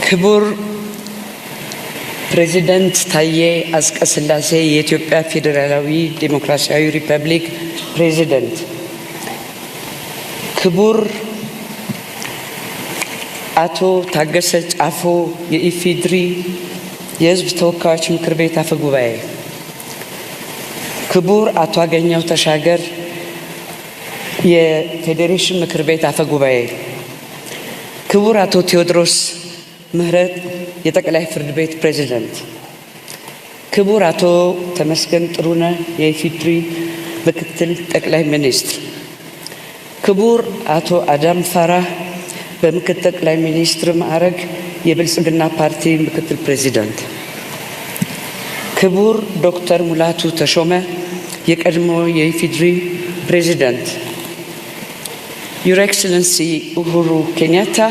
ክቡር ፕሬዚደንት ታዬ አጽቀሥላሴ የኢትዮጵያ ፌዴራላዊ ዴሞክራሲያዊ ሪፐብሊክ ፕሬዚደንት፣ ክቡር አቶ ታገሰ ጫፎ የኢፌዴሪ የሕዝብ ተወካዮች ምክር ቤት አፈ ጉባኤ፣ ክቡር አቶ አገኘሁ ተሻገር የፌዴሬሽን ምክር ቤት አፈ ጉባኤ፣ ክቡር አቶ ቴዎድሮስ ምህረት የጠቅላይ ፍርድ ቤት ፕሬዝዳንት፣ ክቡር አቶ ተመስገን ጥሩነህ የኢፌዴሪ ምክትል ጠቅላይ ሚኒስትር፣ ክቡር አቶ አዳም ፋራህ በምክትል ጠቅላይ ሚኒስትር ማዕረግ የብልጽግና ፓርቲ ምክትል ፕሬዝዳንት፣ ክቡር ዶክተር ሙላቱ ተሾመ የቀድሞ የኢፌዴሪ ፕሬዝዳንት፣ Your Excellency Uhuru Kenyatta,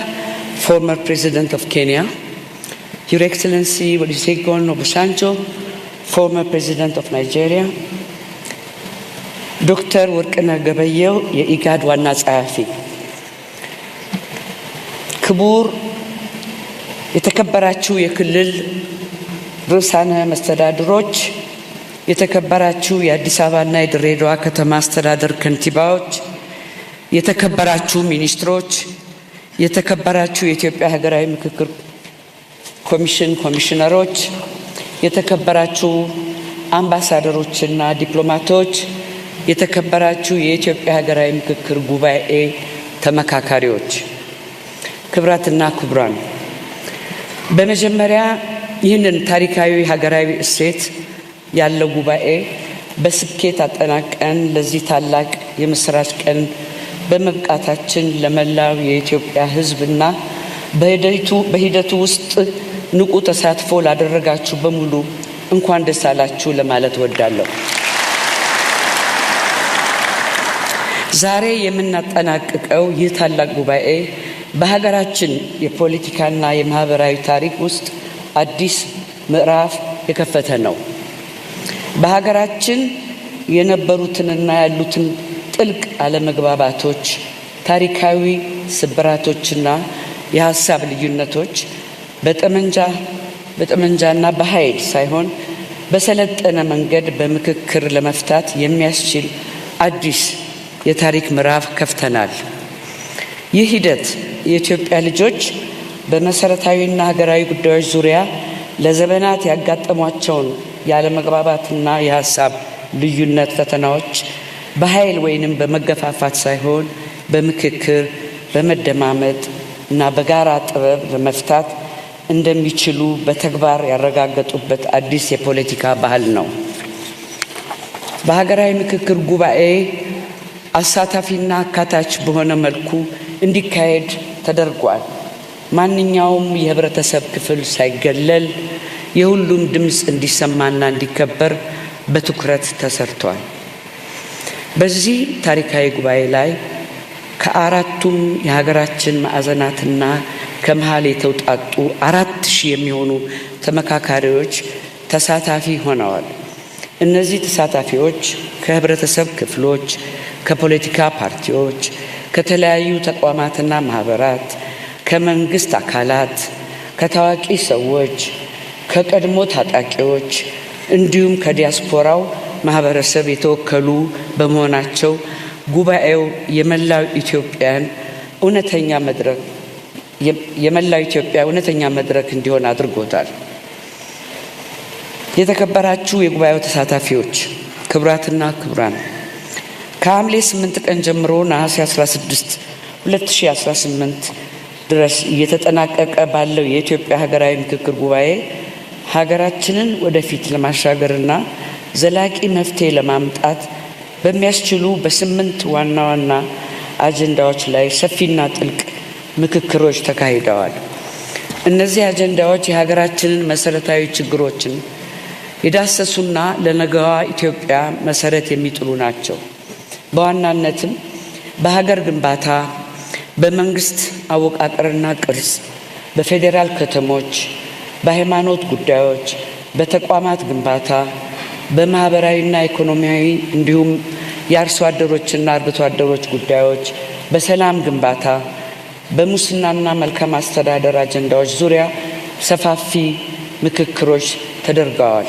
former President of Kenya, Your Excellency Olusegun Obasanjo, former President of Nigeria, Dr. Worቅነህ ገበየሁ የኢጋድ ዋና ጸሐፊ፣ ክቡር የተከበራችሁ የክልል ርዕሳነ መስተዳድሮች፣ የተከበራችሁ የአዲስ አበባና የድሬዳዋ ከተማ አስተዳደር ከንቲባዎች፣ የተከበራችሁ ሚኒስትሮች፣ የተከበራችሁ የኢትዮጵያ ሀገራዊ ምክክር ኮሚሽን ኮሚሽነሮች፣ የተከበራችሁ አምባሳደሮችና ዲፕሎማቶች፣ የተከበራችሁ የኢትዮጵያ ሀገራዊ ምክክር ጉባኤ ተመካካሪዎች፣ ክቡራትና ክቡራን፣ በመጀመሪያ ይህንን ታሪካዊ ሀገራዊ እሴት ያለው ጉባኤ በስኬት አጠናቀን ለዚህ ታላቅ የምስራች ቀን በመብቃታችን ለመላው የኢትዮጵያ ሕዝብና በሂደቱ ውስጥ ንቁ ተሳትፎ ላደረጋችሁ በሙሉ እንኳን ደስ አላችሁ ለማለት እወዳለሁ። ዛሬ የምናጠናቅቀው ይህ ታላቅ ጉባኤ በሀገራችን የፖለቲካና የማህበራዊ ታሪክ ውስጥ አዲስ ምዕራፍ የከፈተ ነው። በሀገራችን የነበሩትንና ያሉትን ጥልቅ አለመግባባቶች፣ ታሪካዊ ስብራቶችና የሀሳብ ልዩነቶች በጠመንጃና በኃይል ሳይሆን በሰለጠነ መንገድ በምክክር ለመፍታት የሚያስችል አዲስ የታሪክ ምዕራፍ ከፍተናል። ይህ ሂደት የኢትዮጵያ ልጆች በመሰረታዊና ሀገራዊ ጉዳዮች ዙሪያ ለዘመናት ያጋጠሟቸውን ያለመግባባትና የሀሳብ ልዩነት ፈተናዎች በኃይል ወይንም በመገፋፋት ሳይሆን በምክክር፣ በመደማመጥ እና በጋራ ጥበብ ለመፍታት እንደሚችሉ በተግባር ያረጋገጡበት አዲስ የፖለቲካ ባህል ነው። በሀገራዊ ምክክር ጉባኤ አሳታፊና አካታች በሆነ መልኩ እንዲካሄድ ተደርጓል። ማንኛውም የህብረተሰብ ክፍል ሳይገለል የሁሉም ድምፅ እንዲሰማና እንዲከበር በትኩረት ተሰርቷል። በዚህ ታሪካዊ ጉባኤ ላይ ከአራቱም የሀገራችን ማዕዘናትና ከመሃል የተውጣጡ 4000 የሚሆኑ ተመካካሪዎች ተሳታፊ ሆነዋል። እነዚህ ተሳታፊዎች ከህብረተሰብ ክፍሎች፣ ከፖለቲካ ፓርቲዎች፣ ከተለያዩ ተቋማትና ማህበራት፣ ከመንግስት አካላት፣ ከታዋቂ ሰዎች፣ ከቀድሞ ታጣቂዎች እንዲሁም ከዲያስፖራው ማህበረሰብ የተወከሉ በመሆናቸው ጉባኤው የመላው ኢትዮጵያ እውነተኛ መድረክ እንዲሆን አድርጎታል። የተከበራችሁ የጉባኤው ተሳታፊዎች፣ ክቡራትና ክቡራን፣ ከሐምሌ 8 ቀን ጀምሮ ነሐሴ 16 2018 ድረስ እየተጠናቀቀ ባለው የኢትዮጵያ ሀገራዊ ምክክር ጉባኤ ሀገራችንን ወደፊት ለማሻገርና ዘላቂ መፍትሄ ለማምጣት በሚያስችሉ በ8 ዋና ዋና አጀንዳዎች ላይ ሰፊና ጥልቅ ምክክሮች ተካሂደዋል። እነዚህ አጀንዳዎች የሀገራችንን መሰረታዊ ችግሮችን የዳሰሱና ለነገዋ ኢትዮጵያ መሰረት የሚጥሉ ናቸው። በዋናነትም በሀገር ግንባታ፣ በመንግስት አወቃቀርና ቅርጽ፣ በፌዴራል ከተሞች፣ በሃይማኖት ጉዳዮች፣ በተቋማት ግንባታ፣ በማህበራዊና ኢኮኖሚያዊ እንዲሁም የአርሶ አደሮችና አርብቶ አደሮች ጉዳዮች፣ በሰላም ግንባታ፣ በሙስናና መልካም አስተዳደር አጀንዳዎች ዙሪያ ሰፋፊ ምክክሮች ተደርገዋል።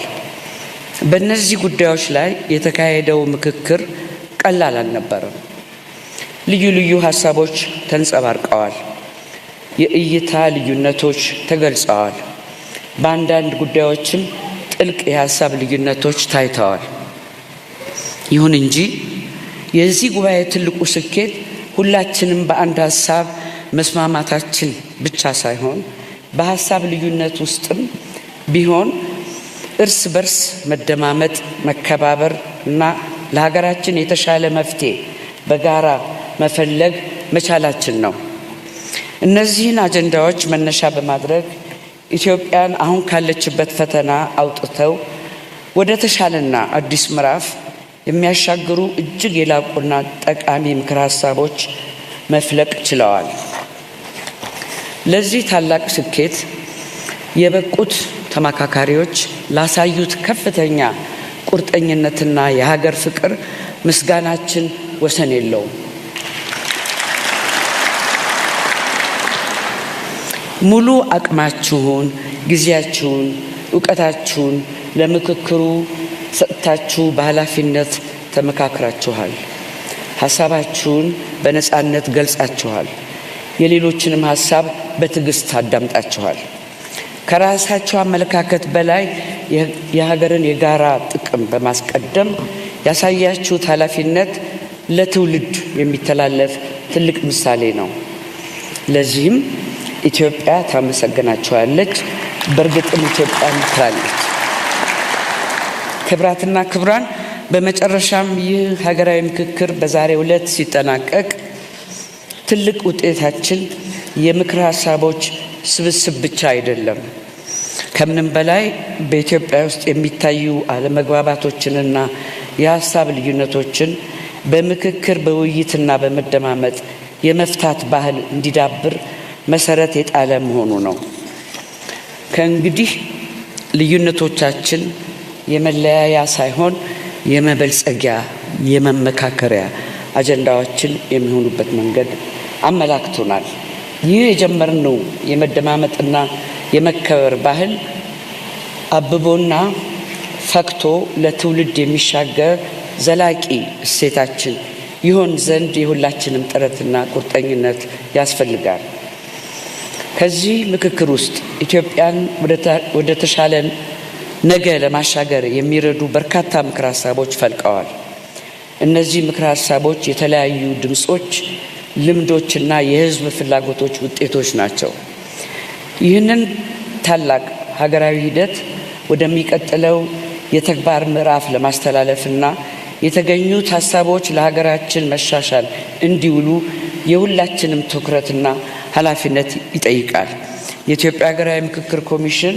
በእነዚህ ጉዳዮች ላይ የተካሄደው ምክክር ቀላል አልነበረም። ልዩ ልዩ ሀሳቦች ተንጸባርቀዋል። የእይታ ልዩነቶች ተገልጸዋል። በአንዳንድ ጉዳዮችም ጥልቅ የሀሳብ ልዩነቶች ታይተዋል። ይሁን እንጂ የዚህ ጉባኤ ትልቁ ስኬት ሁላችንም በአንድ ሀሳብ መስማማታችን ብቻ ሳይሆን በሀሳብ ልዩነት ውስጥም ቢሆን እርስ በርስ መደማመጥ፣ መከባበር እና ለሀገራችን የተሻለ መፍትሄ በጋራ መፈለግ መቻላችን ነው። እነዚህን አጀንዳዎች መነሻ በማድረግ ኢትዮጵያን አሁን ካለችበት ፈተና አውጥተው ወደ ተሻለና አዲስ ምዕራፍ የሚያሻግሩ እጅግ የላቁና ጠቃሚ ምክር ሀሳቦች መፍለቅ ችለዋል። ለዚህ ታላቅ ስኬት የበቁት ተመካካሪዎች ላሳዩት ከፍተኛ ቁርጠኝነትና የሀገር ፍቅር ምስጋናችን ወሰን የለውም። ሙሉ አቅማችሁን፣ ጊዜያችሁን፣ እውቀታችሁን ለምክክሩ ሰጥታችሁ በኃላፊነት ተመካክራችኋል። ሀሳባችሁን በነፃነት ገልጻችኋል። የሌሎችንም ሀሳብ በትዕግስት አዳምጣችኋል። ከራሳችሁ አመለካከት በላይ የሀገርን የጋራ ጥቅም በማስቀደም ያሳያችሁት ኃላፊነት ለትውልድ የሚተላለፍ ትልቅ ምሳሌ ነው። ለዚህም ኢትዮጵያ ታመሰግናችኋለች። በእርግጥም ኢትዮጵያ ትላለች። ክብራትና ክብራን፣ በመጨረሻም ይህ ሀገራዊ ምክክር በዛሬው ዕለት ሲጠናቀቅ ትልቅ ውጤታችን የምክር ሀሳቦች ስብስብ ብቻ አይደለም። ከምንም በላይ በኢትዮጵያ ውስጥ የሚታዩ አለመግባባቶችንና የሀሳብ ልዩነቶችን በምክክር በውይይትና በመደማመጥ የመፍታት ባህል እንዲዳብር መሰረት የጣለ መሆኑ ነው። ከእንግዲህ ልዩነቶቻችን የመለያያ ሳይሆን የመበልጸጊያ፣ የመመካከሪያ አጀንዳዎችን የሚሆኑበት መንገድ አመላክቶናል። ይህ የጀመርነው የመደማመጥና የመከበር ባህል አብቦና ፈክቶ ለትውልድ የሚሻገር ዘላቂ እሴታችን ይሆን ዘንድ የሁላችንም ጥረትና ቁርጠኝነት ያስፈልጋል። ከዚህ ምክክር ውስጥ ኢትዮጵያን ወደ ተሻለ ነገ ለማሻገር የሚረዱ በርካታ ምክር ሀሳቦች ፈልቀዋል። እነዚህ ምክር ሀሳቦች የተለያዩ ድምጾች፣ ልምዶችና የሕዝብ ፍላጎቶች ውጤቶች ናቸው። ይህንን ታላቅ ሀገራዊ ሂደት ወደሚቀጥለው የተግባር ምዕራፍ ለማስተላለፍና የተገኙት ሀሳቦች ለሀገራችን መሻሻል እንዲውሉ የሁላችንም ትኩረትና ኃላፊነት ይጠይቃል። የኢትዮጵያ ሀገራዊ ምክክር ኮሚሽን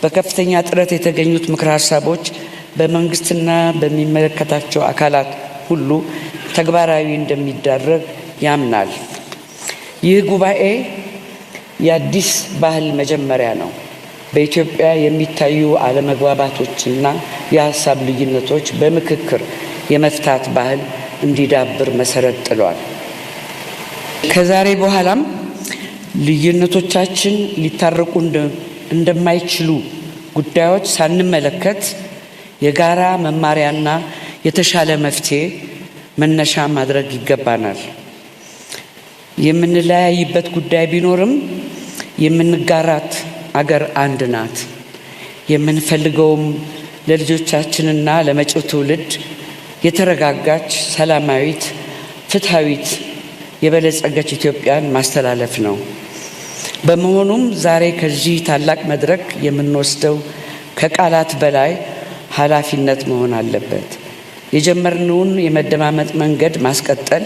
በከፍተኛ ጥረት የተገኙት ምክር ሀሳቦች በመንግስትና በሚመለከታቸው አካላት ሁሉ ተግባራዊ እንደሚደረግ ያምናል። ይህ ጉባኤ የአዲስ ባህል መጀመሪያ ነው። በኢትዮጵያ የሚታዩ አለመግባባቶችና የሀሳብ ልዩነቶች በምክክር የመፍታት ባህል እንዲዳብር መሰረት ጥሏል። ከዛሬ በኋላም ልዩነቶቻችን ሊታረቁ እንደማይችሉ ጉዳዮች ሳንመለከት የጋራ መማሪያና የተሻለ መፍትሄ መነሻ ማድረግ ይገባናል። የምንለያይበት ጉዳይ ቢኖርም የምንጋራት አገር አንድ ናት። የምንፈልገውም ለልጆቻችንና ለመጪው ትውልድ የተረጋጋች፣ ሰላማዊት፣ ፍትሃዊት፣ የበለጸገች ኢትዮጵያን ማስተላለፍ ነው። በመሆኑም ዛሬ ከዚህ ታላቅ መድረክ የምንወስደው ከቃላት በላይ ኃላፊነት መሆን አለበት። የጀመርነውን የመደማመጥ መንገድ ማስቀጠል፣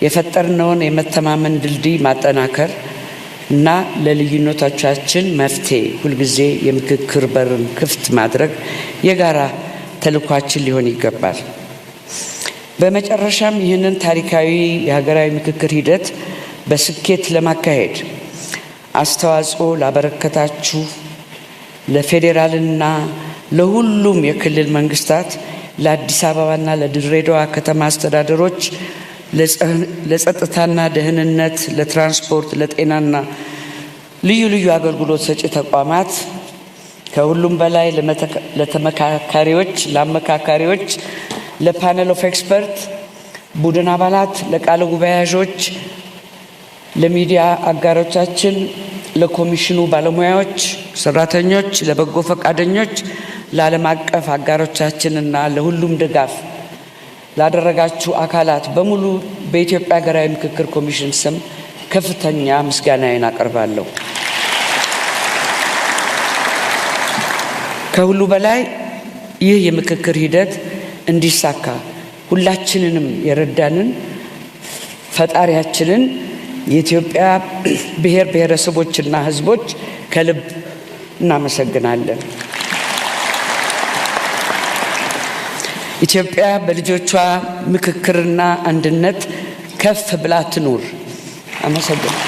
የፈጠርነውን የመተማመን ድልድይ ማጠናከር እና ለልዩነቶቻችን መፍትሄ ሁልጊዜ የምክክር በርን ክፍት ማድረግ የጋራ ተልዕኳችን ሊሆን ይገባል። በመጨረሻም ይህንን ታሪካዊ የሀገራዊ ምክክር ሂደት በስኬት ለማካሄድ አስተዋጽኦ ላበረከታችሁ ለፌዴራልና ለሁሉም የክልል መንግስታት፣ ለአዲስ አበባና ለድሬዳዋ ከተማ አስተዳደሮች፣ ለጸጥታና ደህንነት፣ ለትራንስፖርት፣ ለጤናና ልዩ ልዩ አገልግሎት ሰጪ ተቋማት ከሁሉም በላይ ለተመካካሪዎች፣ ለአመካካሪዎች፣ ለፓነል ኦፍ ኤክስፐርት ቡድን አባላት፣ ለቃለ ጉባኤያዦች፣ ለሚዲያ አጋሮቻችን፣ ለኮሚሽኑ ባለሙያዎች፣ ሰራተኞች፣ ለበጎ ፈቃደኞች፣ ለዓለም አቀፍ አጋሮቻችንና ለሁሉም ድጋፍ ላደረጋችሁ አካላት በሙሉ በኢትዮጵያ ሀገራዊ ምክክር ኮሚሽን ስም ከፍተኛ ምስጋናዬን አቀርባለሁ። ከሁሉ በላይ ይህ የምክክር ሂደት እንዲሳካ ሁላችንንም የረዳንን ፈጣሪያችንን የኢትዮጵያ ብሔር ብሔረሰቦችና ሕዝቦች ከልብ እናመሰግናለን። ኢትዮጵያ በልጆቿ ምክክርና አንድነት ከፍ ብላ ትኑር። አመሰግናለሁ።